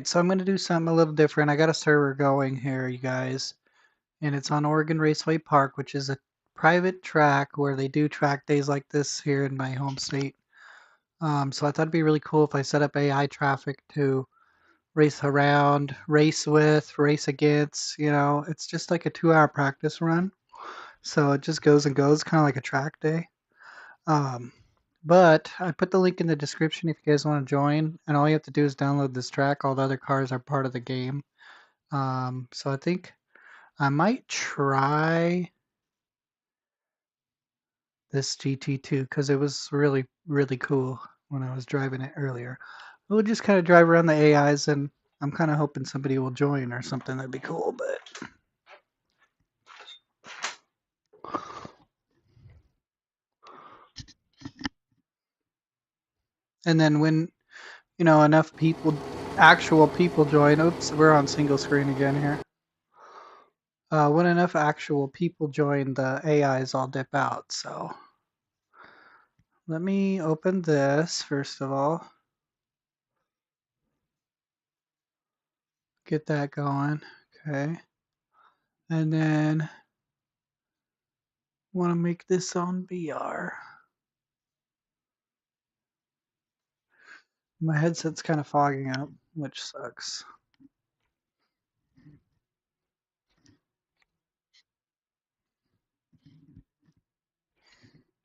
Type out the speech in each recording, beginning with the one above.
So I'm going to do something a little different. I got a server going here, you guys, and it's on Oregon Raceway Park, which is a private track where they do track days like this here in my home state. So I thought it'd be really cool if I set up AI traffic to race around, race with, race against. It's just like a 2-hour practice run. So it just goes and goes, kind of like a track day. Um, but I put the link in the description if you guys want to join, and all you have to do is download this track. All the other cars are part of the game. So I think I might try this GT2 because it was really, really cool when I was driving it earlier. We'll just kind of drive around the AIs, and I'm kind of hoping somebody will join or something. That'd be cool. And then when enough people, actual people join. Oops, we're on single screen again here. When enough actual people join, the AIs all dip out. So let me open this first of all. Get that going. Okay. And then want to make this on VR. My headset's kind of fogging up, which sucks.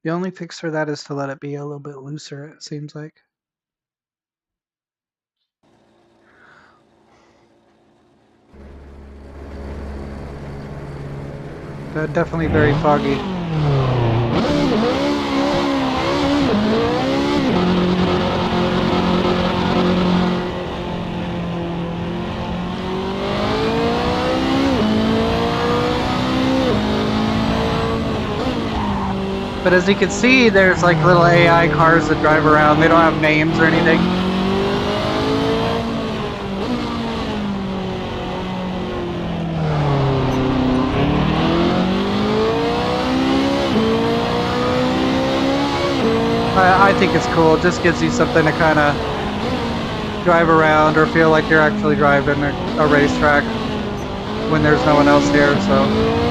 The only fix for that is to let it be a little bit looser, it seems like. Definitely very foggy. But as you can see, there's like little AI cars that drive around. They don't have names or anything. I think it's cool. It just gives you something to kind of drive around or feel like you're actually driving a racetrack when there's no one else here. So.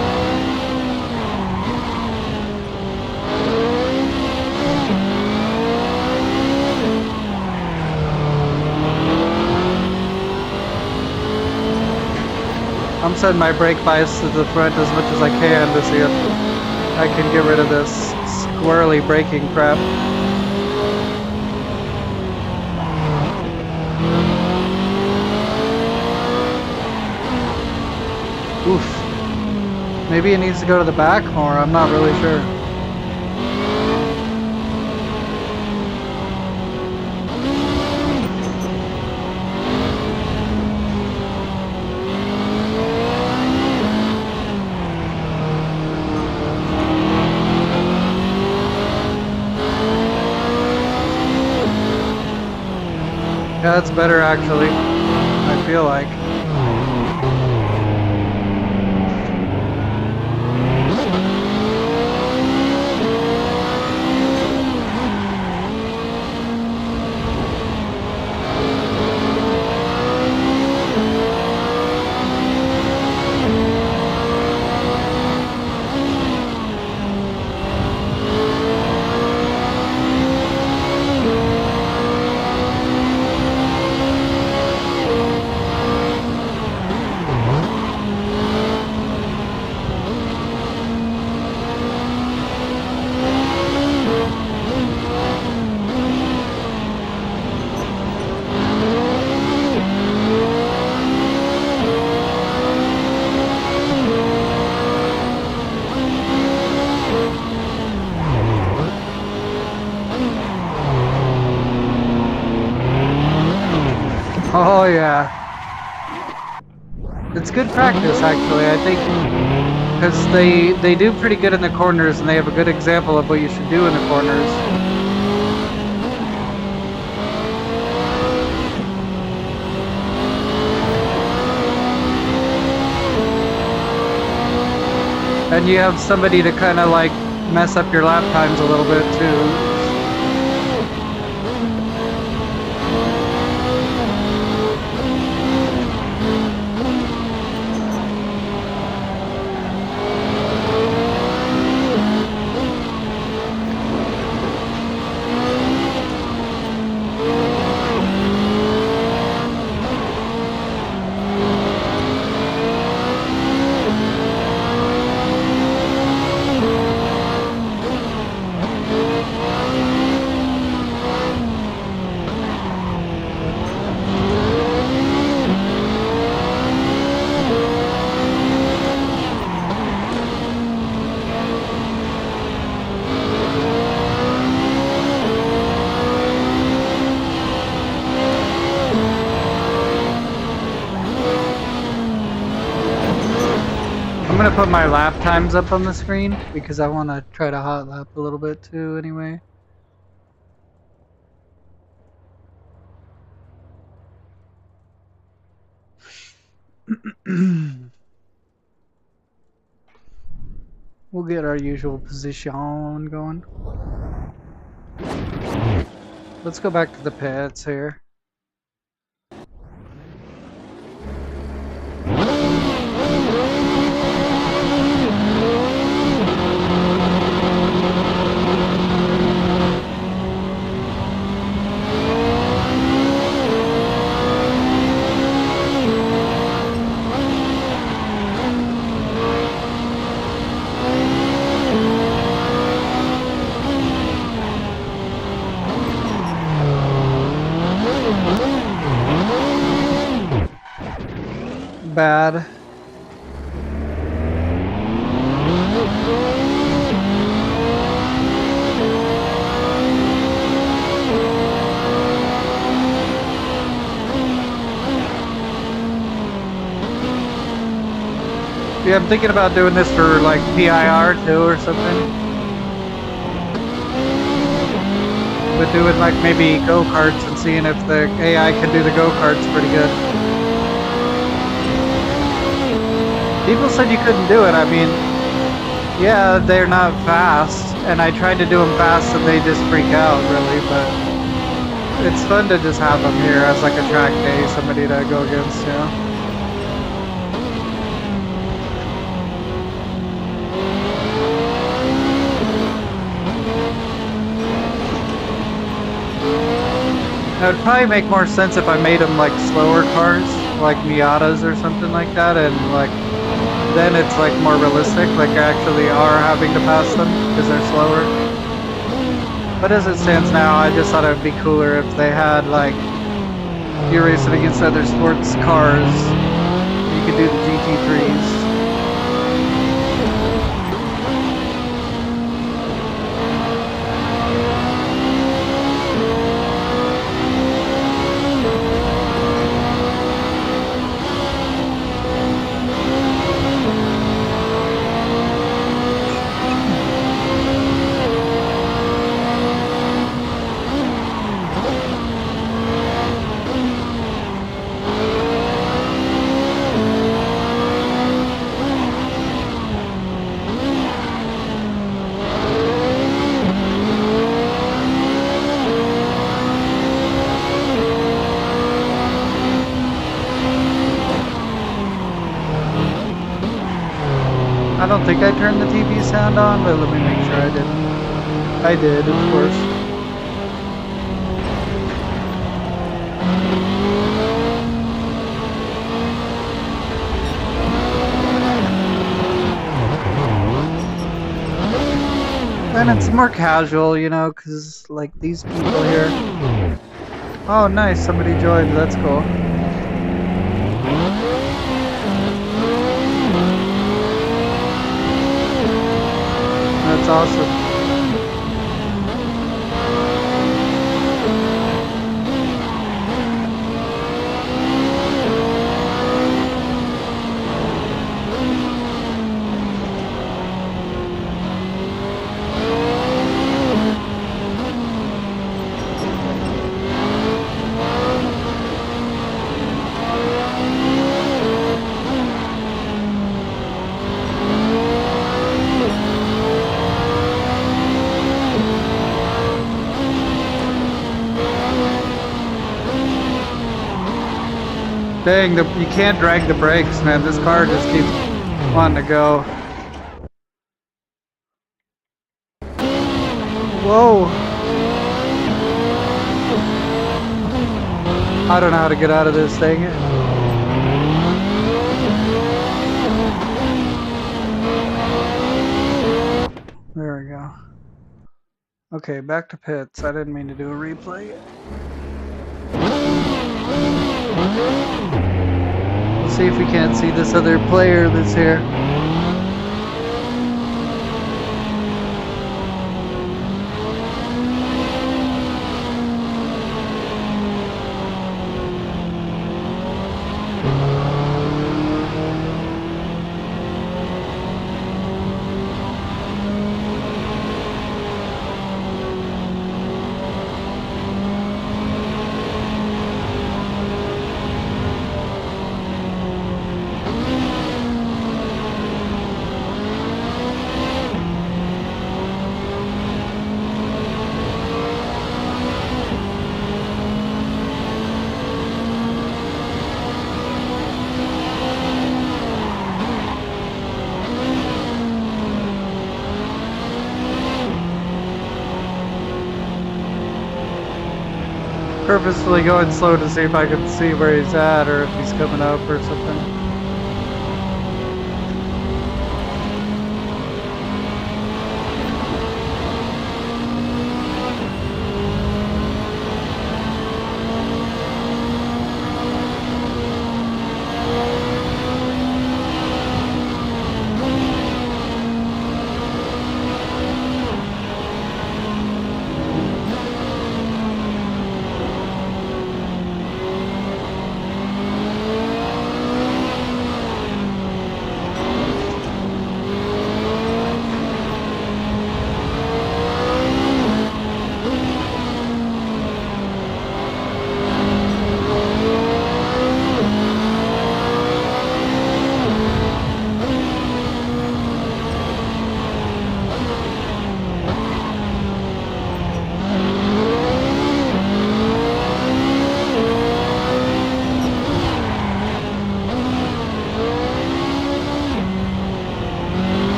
I'm setting my brake bias to the front as much as I can to see if I can get rid of this squirrely braking crap. Oof. Maybe it needs to go to the back more, I'm not really sure. Yeah, that's better actually, I feel like. Oh yeah. It's good practice actually, I think, because they do pretty good in the corners and they have a good example of what you should do in the corners. And you have somebody to kind of like mess up your lap times a little bit too. gonna put my lap times up on the screen because I want to try to hot lap a little bit too anyway. We'll get our usual position going. Let's go back to the pits here. Bad. Yeah, I'm thinking about doing this for like PIR too or something. But doing like maybe go-karts and seeing if the AI can do the go-karts pretty good. People said you couldn't do it. I mean, yeah, they're not fast, and I tried to do them fast and they just freak out really, but it's fun to just have them here as like a track day, somebody to go against, you know? It would probably make more sense if I made them like slower cars, like Miatas or something like that, and like then it's like more realistic, like I actually are having to pass them because they're slower. But as it stands now, I just thought it would be cooler if they had like, you're racing against other sports cars, you could do the GT3s. I don't think I turned the TV sound on, but let me make sure I did. I did, of course. And it's more casual, you know, because like these people here. Oh, nice, somebody joined, that's cool. That's awesome. Dang, you can't drag the brakes, man. This car just keeps wanting to go. Whoa! I don't know how to get out of this thing. There we go. Okay, back to pits. I didn't mean to do a replay. Let's see if we can't see this other player that's here. purposefully going slow to see if I can see where he's at or if he's coming up or something.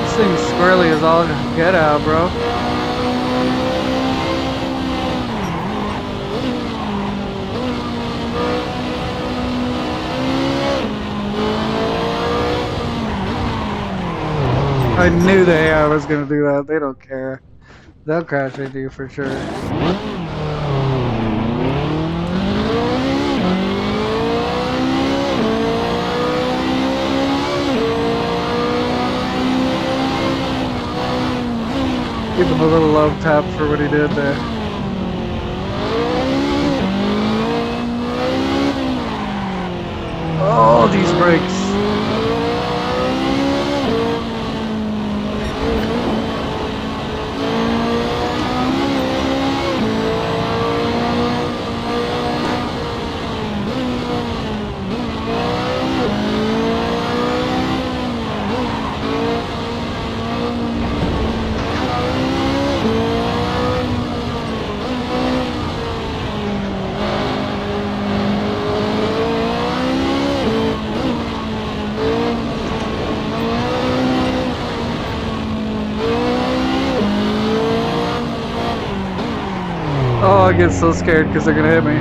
This thing's squirrely as all get out, bro. I knew the AI was gonna do that. They don't care. They'll crash into you for sure. Give him a little love tap for what he did there. Oh, these brakes. Oh, I get so scared because they're gonna hit me.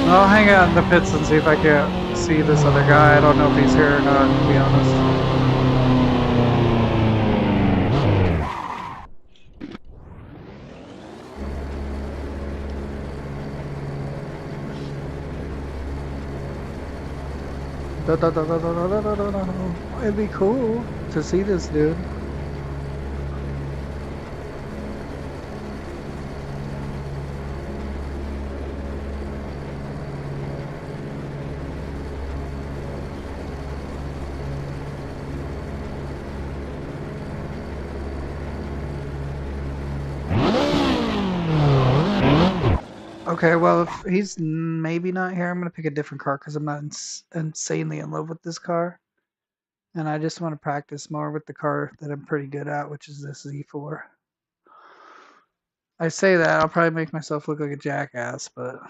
I'll hang out in the pits and see if I can't see this other guy. I don't know if he's here or not, to be honest. It'd be cool to see this dude. Okay, well, if he's maybe not here, I'm going to pick a different car because I'm not insanely in love with this car. And I just want to practice more with the car that I'm pretty good at, which is this Z4. I say that, I'll probably make myself look like a jackass, but...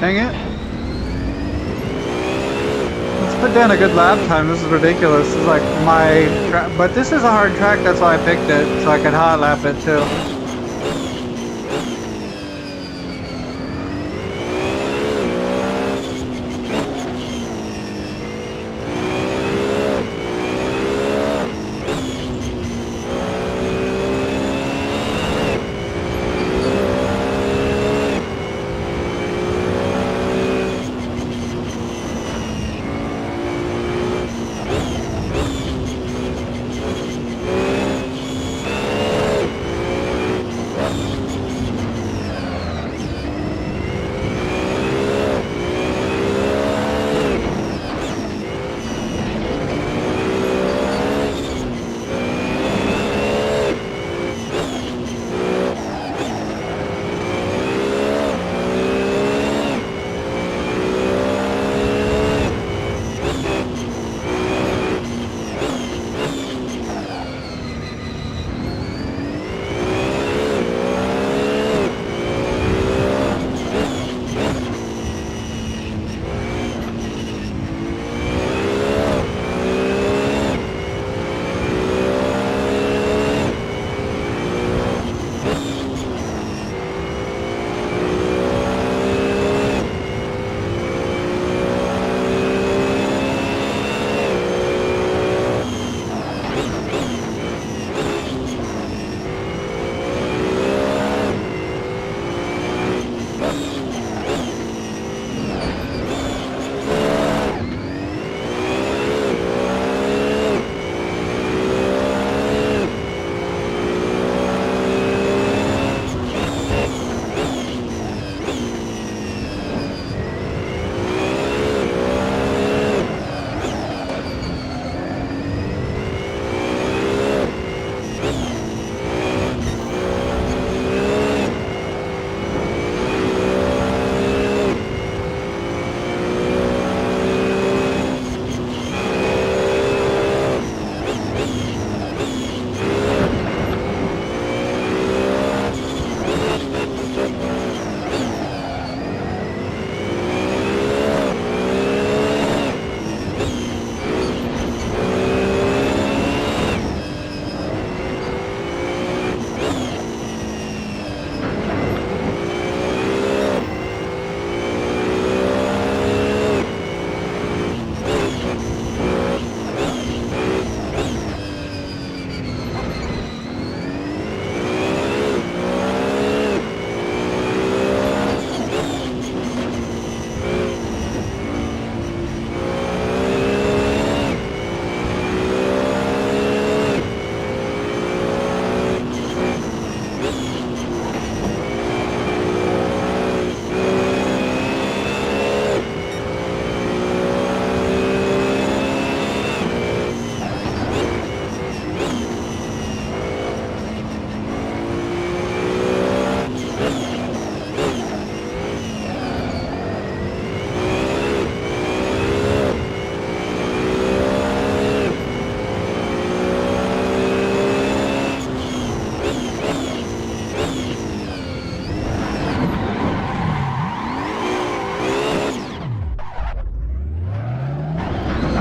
Dang it. Let's put down a good lap time. This is ridiculous. This is like my track. But this is a hard track. That's why I picked it. So I could hot lap it too.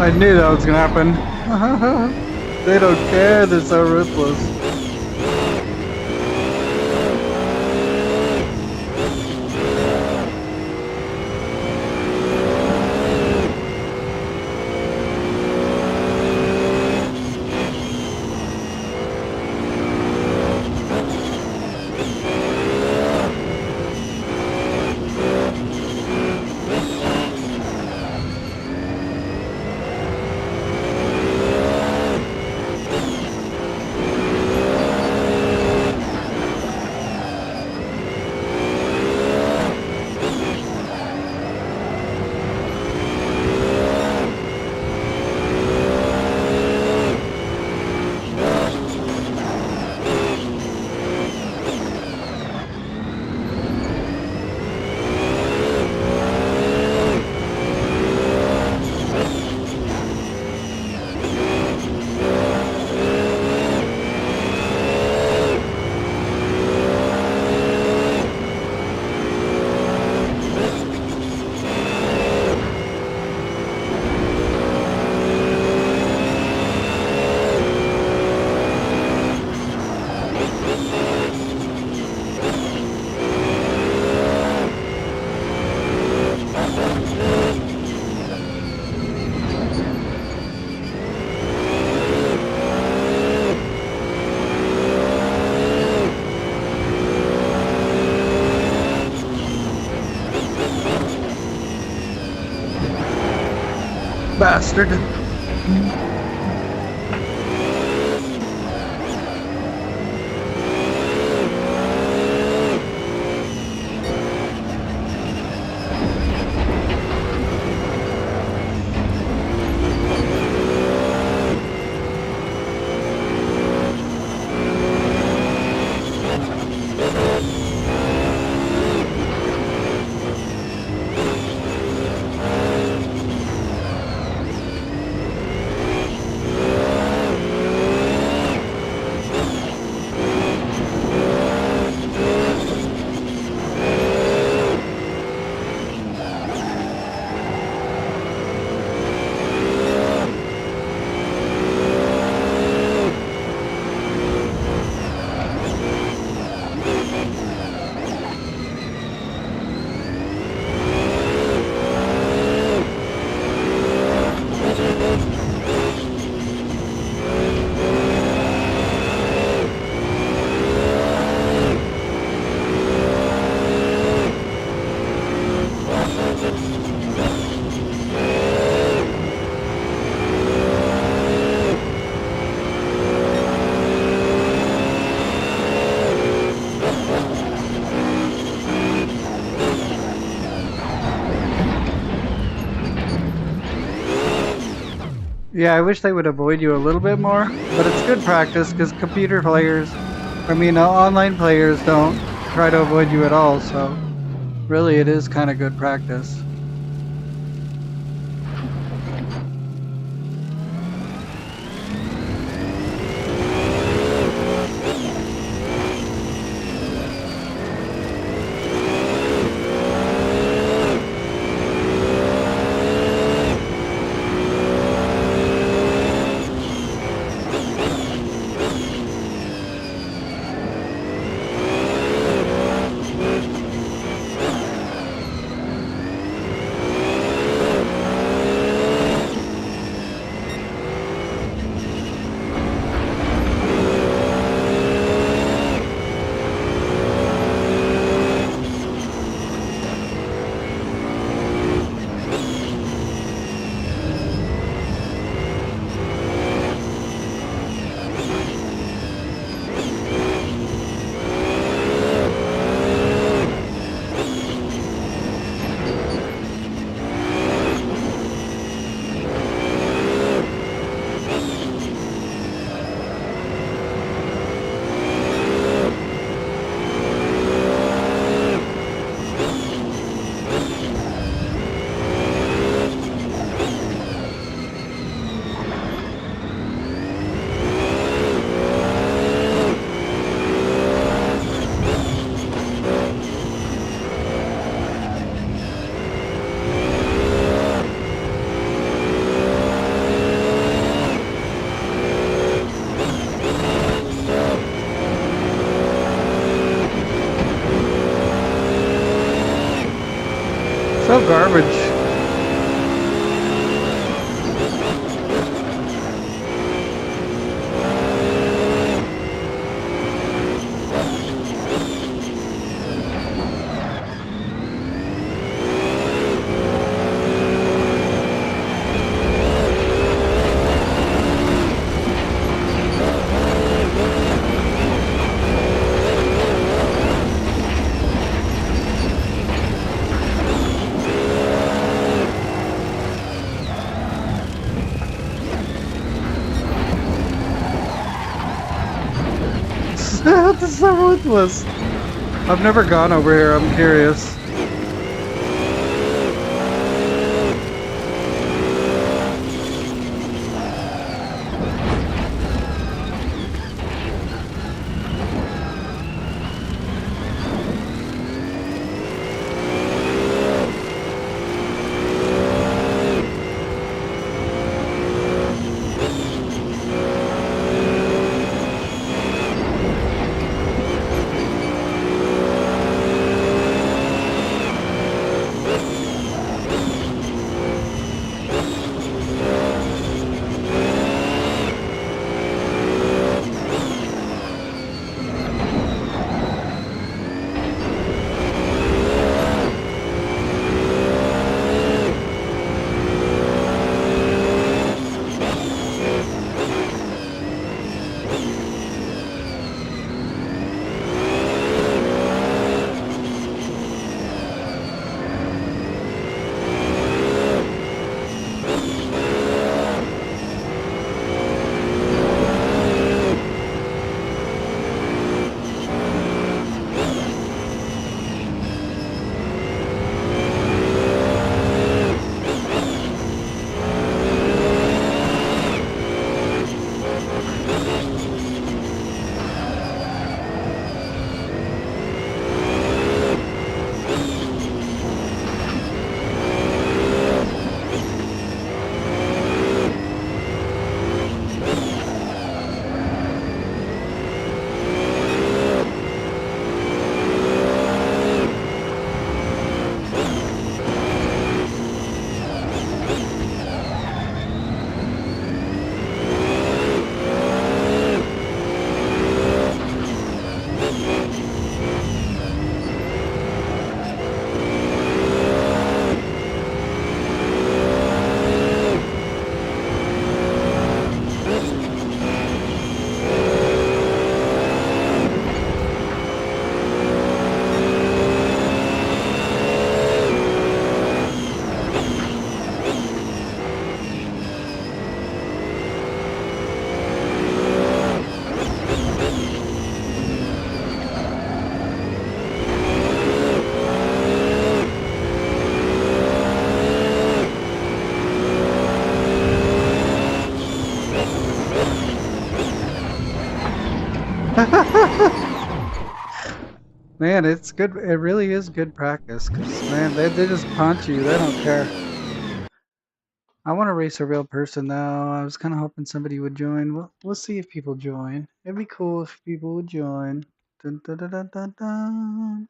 I knew that was gonna happen. They don't care, they're so ruthless. bastard. Yeah, I wish they would avoid you a little bit more, but it's good practice because online players don't try to avoid you at all, so really it is kind of good practice. So garbage. This is so ruthless. I've never gone over here, I'm curious. Man, it's good. It really is good practice because, man, they just punch you. They don't care. I want to race a real person, though. I was kind of hoping somebody would join. We'll see if people join. It'd be cool if people would join. Dun, dun, dun, dun, dun, dun.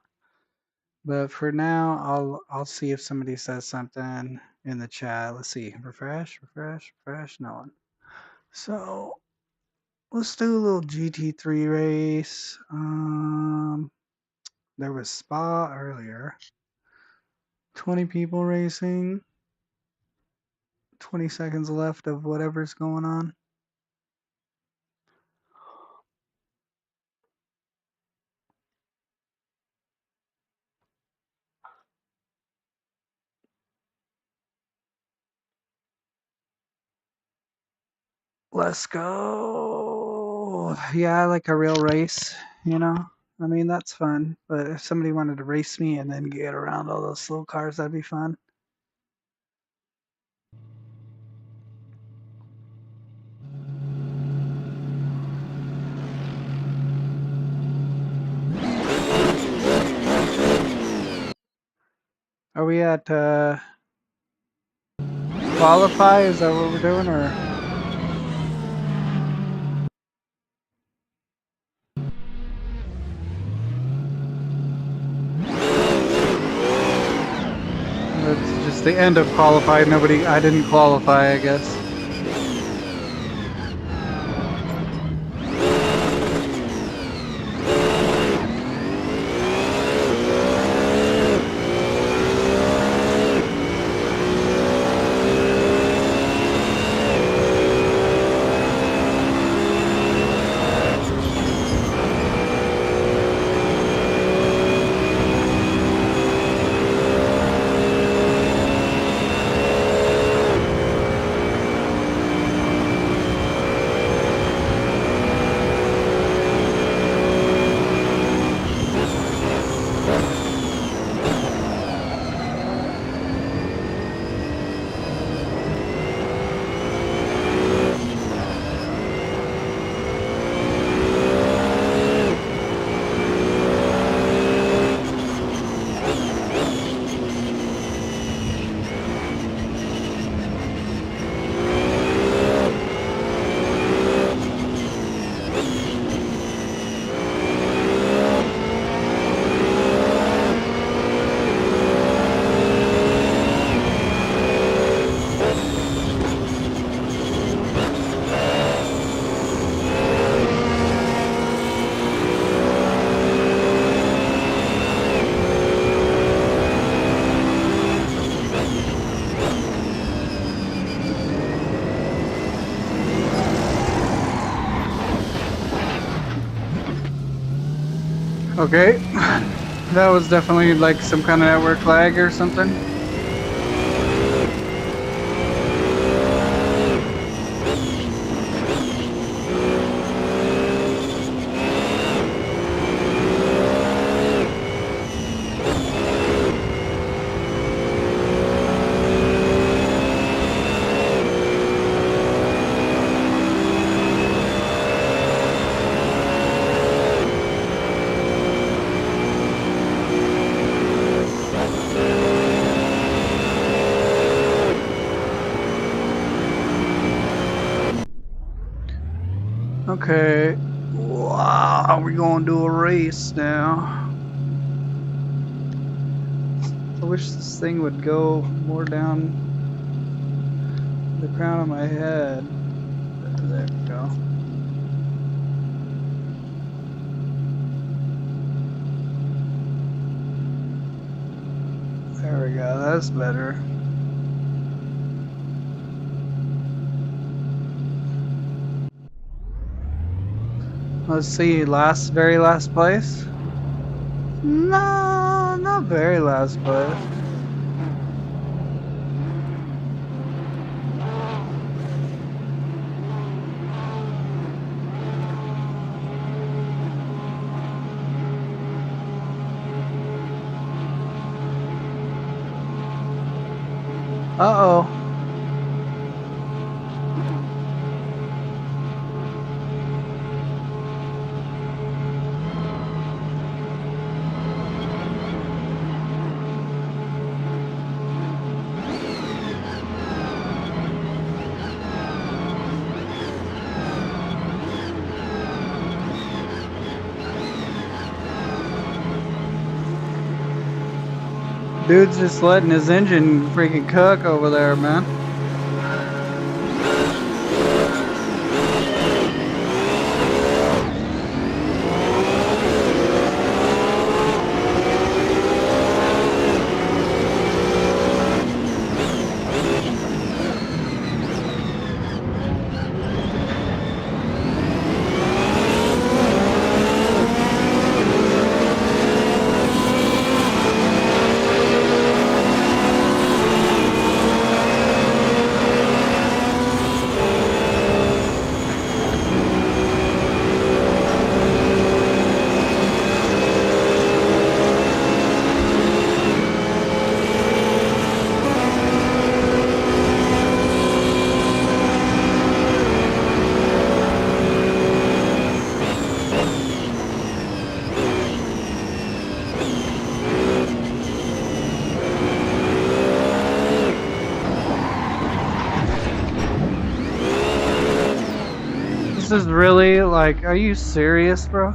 But for now, I'll see if somebody says something in the chat. Let's see. Refresh, refresh, refresh. No one. So let's do a little GT3 race. There was Spa earlier. 20 people racing. 20 seconds left of whatever's going on. Let's go. Yeah, I like a real race, you know? I mean, that's fun. But if somebody wanted to race me and then get around all those slow cars, that'd be fun. Are we at qualify? Is that what we're doing, or? It's just the end of qualify. I didn't qualify, I guess. Okay. That was definitely like some kind of network lag or something. Okay. Wow, we're gonna do a race now. I wish this thing would go more down the crown of my head. There we go. There we go, that's better. Let's see, very last place? No, not very last place. Uh-oh. Dude's just letting his engine freaking cook over there, man. This is really like, are you serious, bro?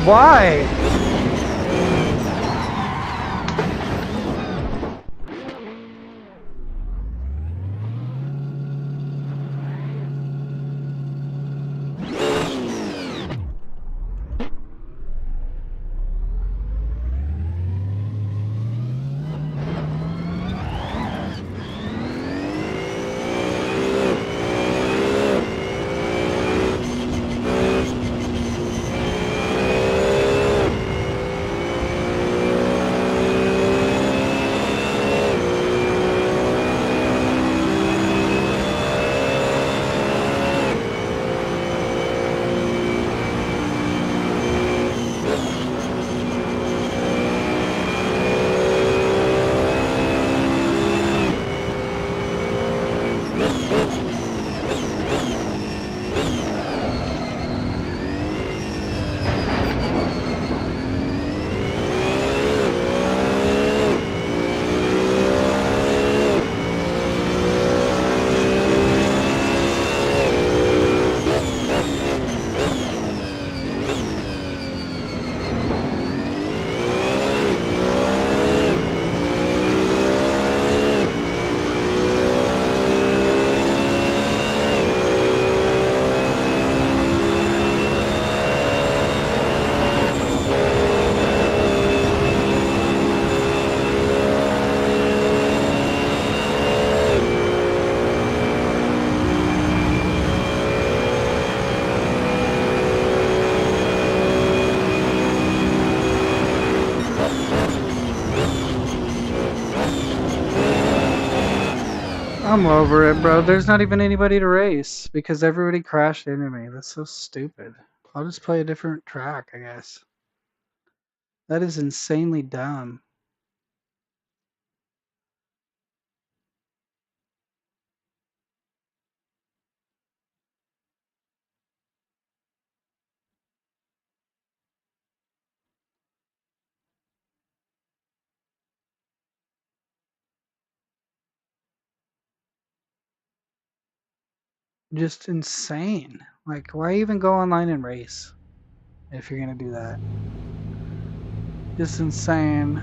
Why? I'm over it, bro. There's not even anybody to race because everybody crashed into me. That's so stupid. I'll just play a different track, I guess. That is insanely dumb. Just insane. Like, why even go online and race if you're gonna do that? Just insane.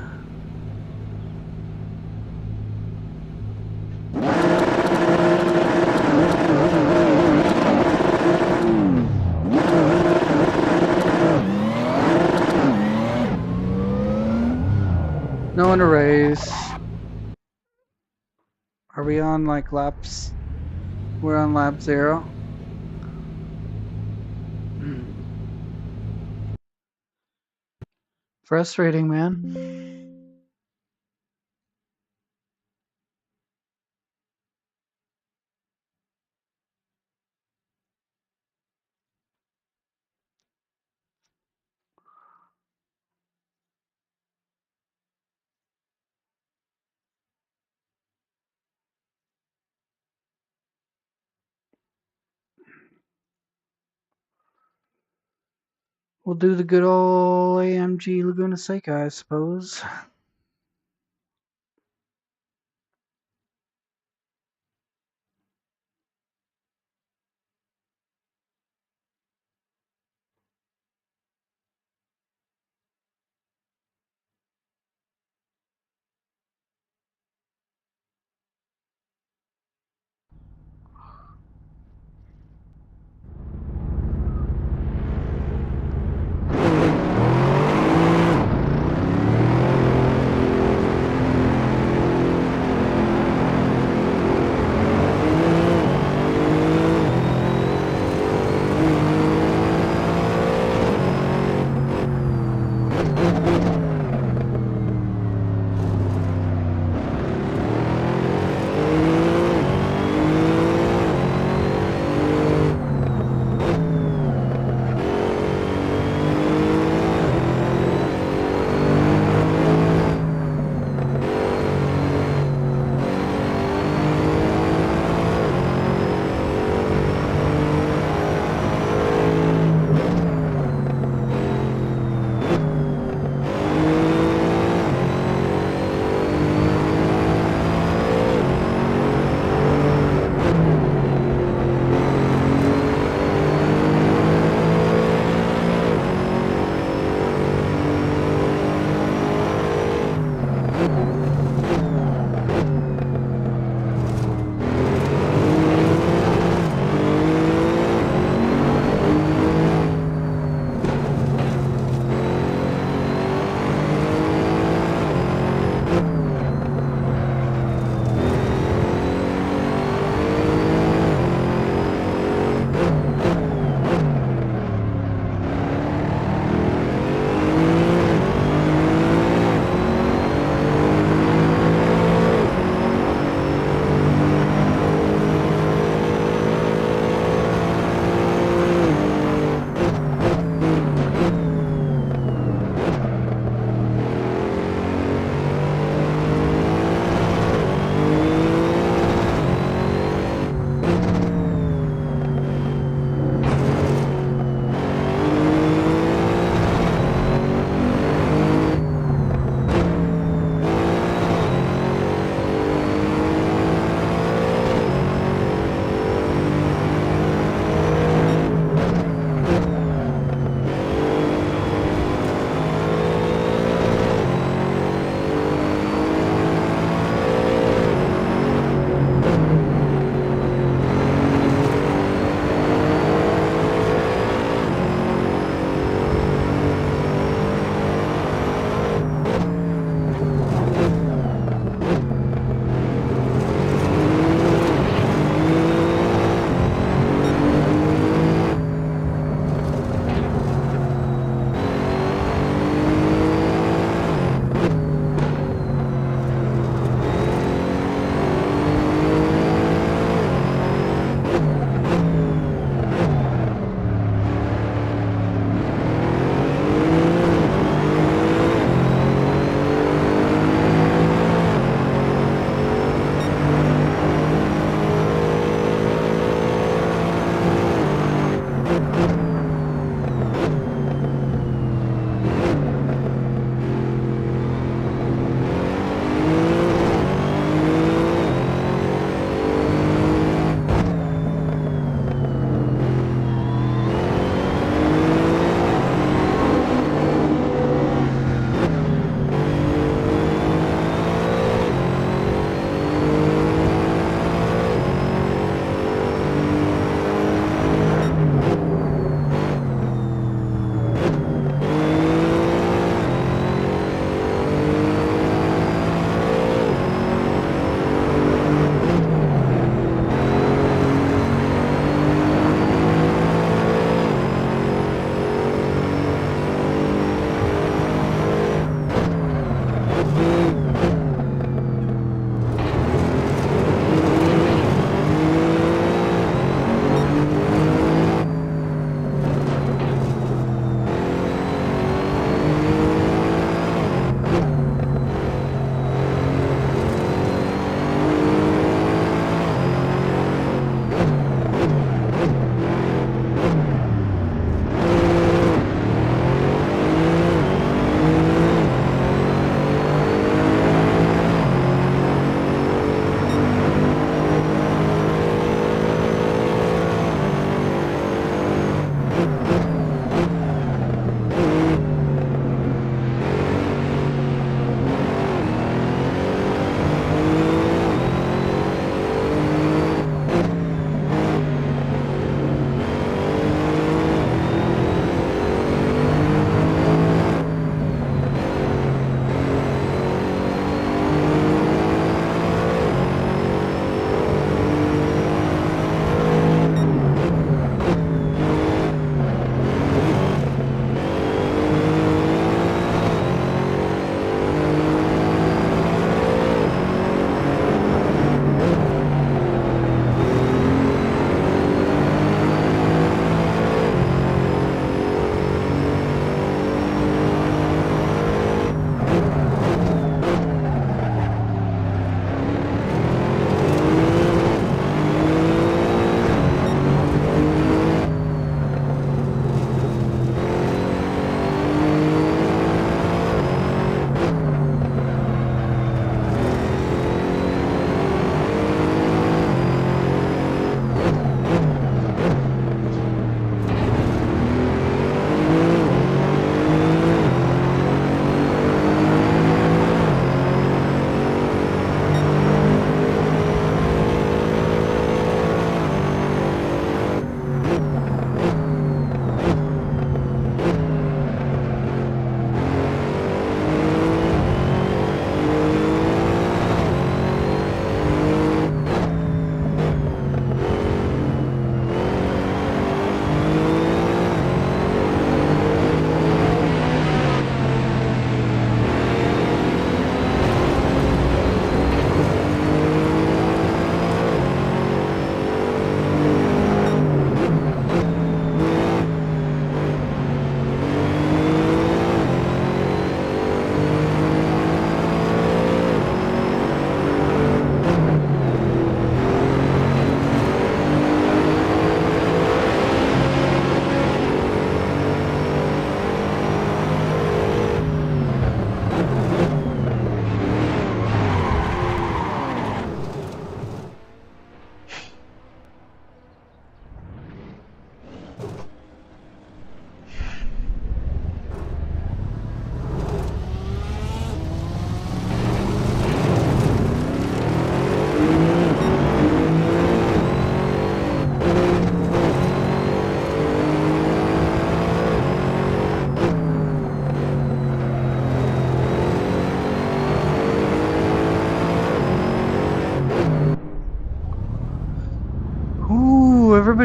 No one to race. we on like laps? We're on lap 0. Frustrating, man. We'll do the good old AMG Laguna Seca, I suppose.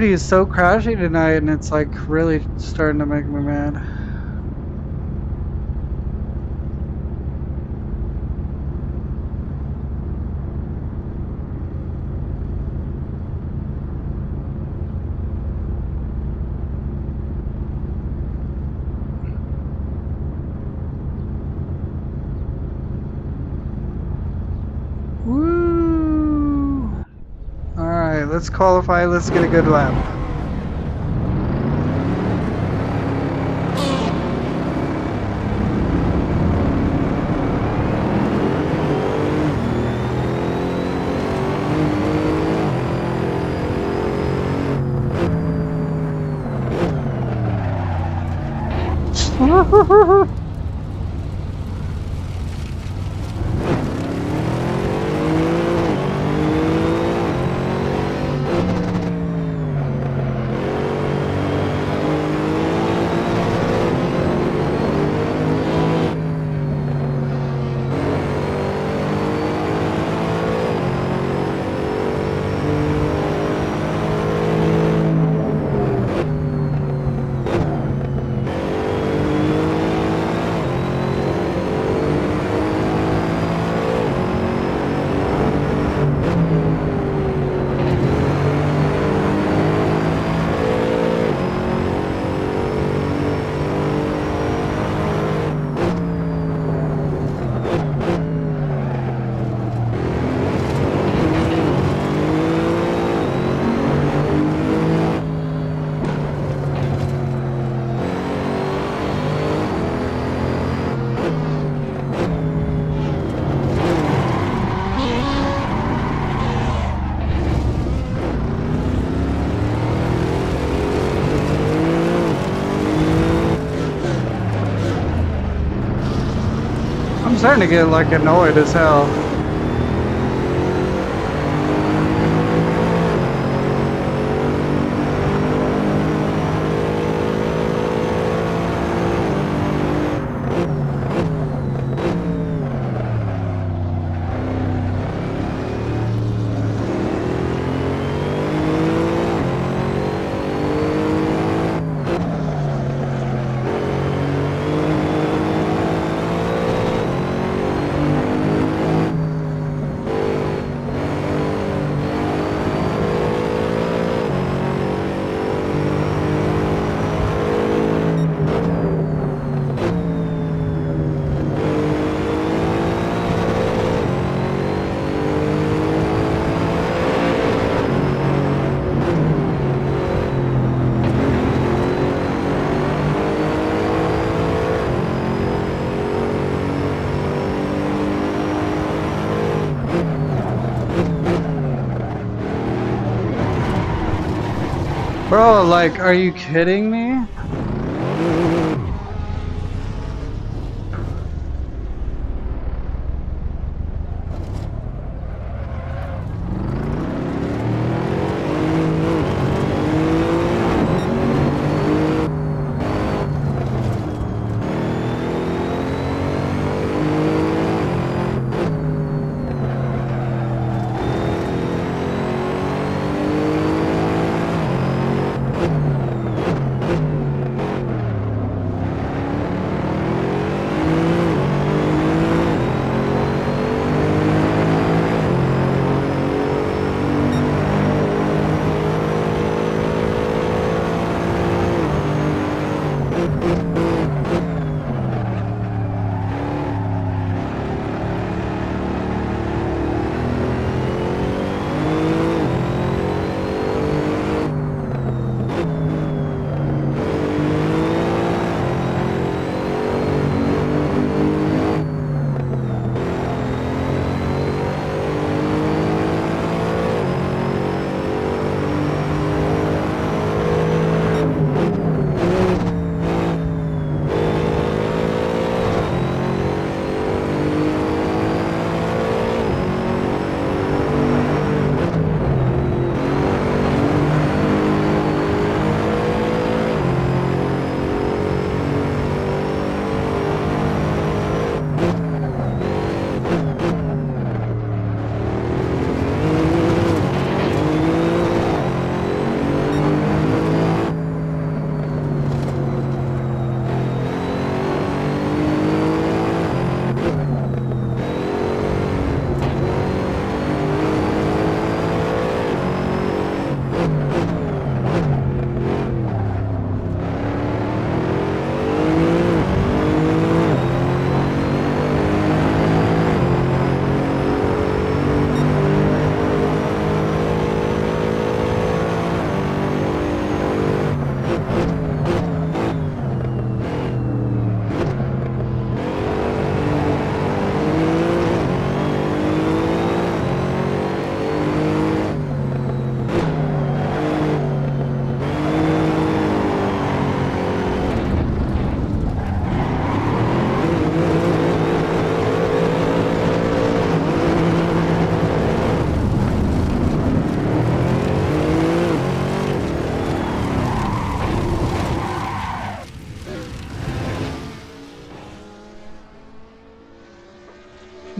Everybody is so crashy tonight, and it's like really starting to make me mad. Woo! All right, let's qualify. Let's get a good lap. I'm starting to get like annoyed as hell. Bro, like, are you kidding me?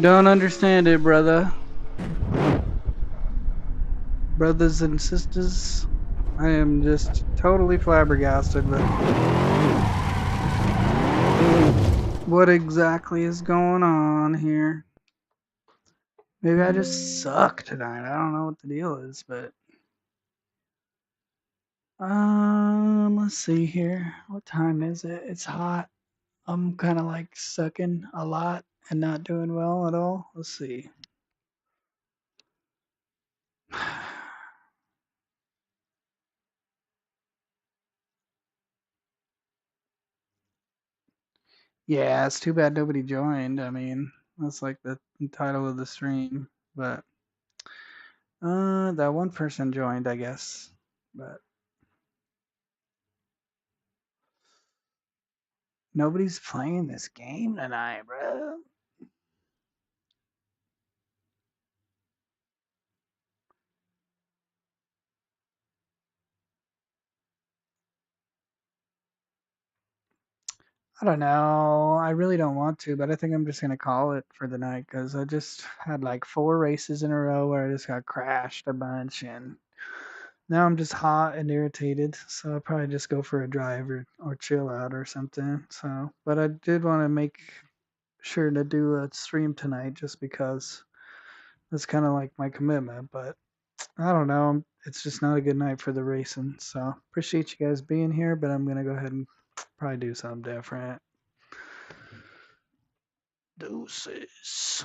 Don't understand it, brother. Brothers and sisters. I am just totally flabbergasted with what exactly is going on here. Maybe I just suck tonight. I don't know what the deal is, but let's see here. What time is it? It's hot. I'm kind of like sucking a lot and not doing well at all. Let's see. Yeah, it's too bad nobody joined. I mean, that's like the title of the stream, but that one person joined, I guess. But nobody's playing this game tonight, bro. I don't know. I really don't want to, but I think I'm just gonna call it for the night because I just had like 4 races in a row where I just got crashed a bunch, and now I'm just hot and irritated. So I'll probably just go for a drive or chill out or something. So, but I did want to make sure to do a stream tonight just because that's kind of like my commitment. But I don't know. It's just not a good night for the racing. So appreciate you guys being here, but I'm gonna go ahead and probably do something different. Deuces.